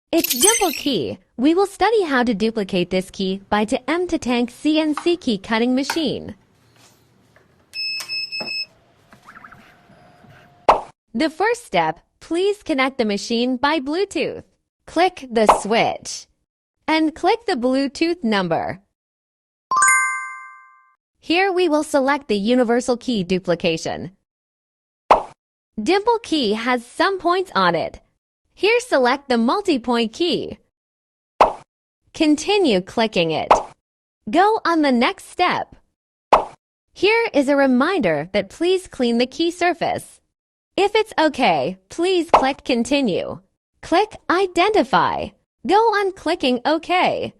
It's Dimple key. We will study how to duplicate this key by 2M2TANK CNC key cutting machine. The first step, please connect the machine by Bluetooth. Click the switch and click the Bluetooth number. Here we will select the universal key duplication. Dimple key has some points on it. Here select the multi-point key. Continue clicking it. Go on the next step. Here is a reminder that please clean the key surface. If it's okay, please click Continue. Click Identify. Go on clicking OK.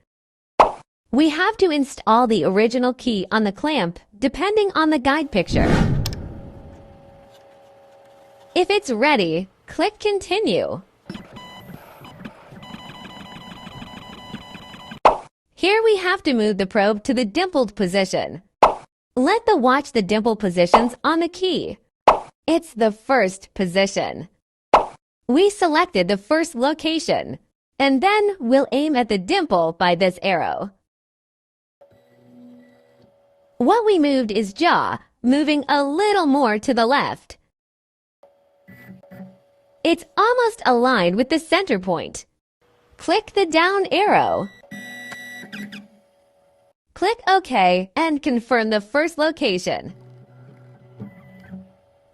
We have to install the original key on the clamp depending on the guide picture. If it's ready, click Continue. Here we have to move the probe to the dimpled position. Let the watch the dimple positions on the key. It's the first position. We selected the first location, and then we'll aim at the dimple by this arrow. What we moved is jaw, moving a little more to the left. It's almost aligned with the center point. Click the down arrow. Click OK and confirm the first location.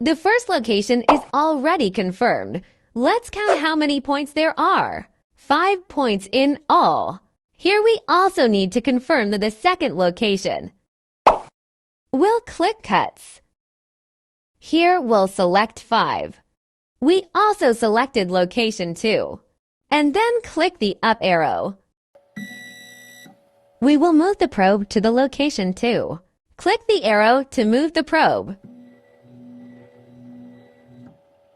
The first location is already confirmed. Let's count how many points there are. 5 points in all. Here we also need to confirm the second location. We'll click Cuts. Here we'll select 5. We also selected location 2. And then click the up arrow. We will move the probe to the location 2. Click the arrow to move the probe.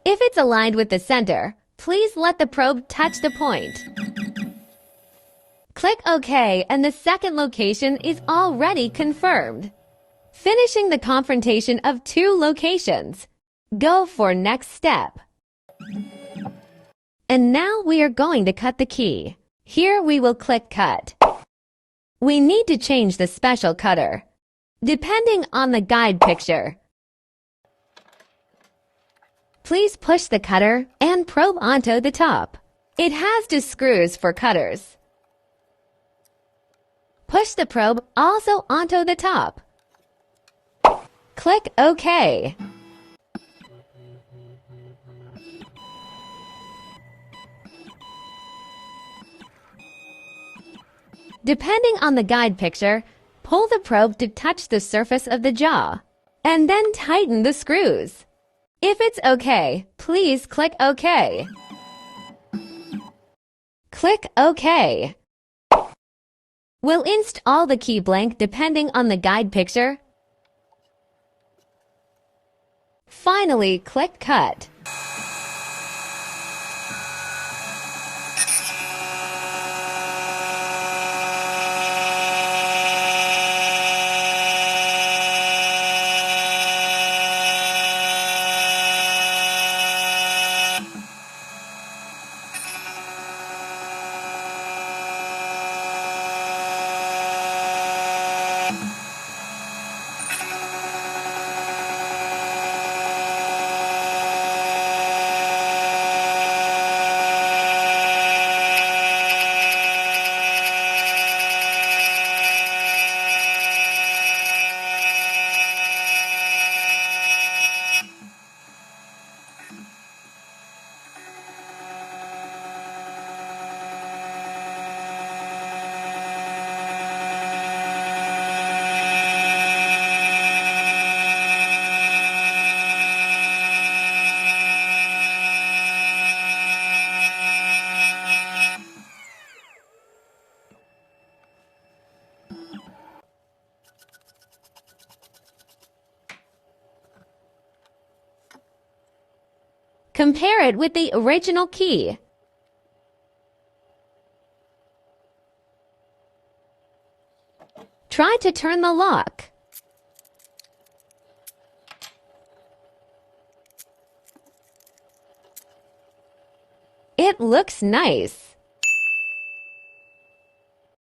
If it's aligned with the center, please let the probe touch the point. Click OK and the second location is already confirmed. Finishing the confrontation of 2 locations. Go for next step. And now we are going to cut the key. Here we will click Cut. We need to change the special cutter, depending on the guide picture. Please push the cutter and probe onto the top. It has 2 screws for cutters. Push the probe also onto the top. Click OK. Depending on the guide picture, pull the probe to touch the surface of the jaw, and then tighten the screws. If it's okay, please click OK. Click OK. We'll install the key blank depending on the guide picture. Finally, click Cut. Compare it with the original key. Try to turn the lock. It looks nice.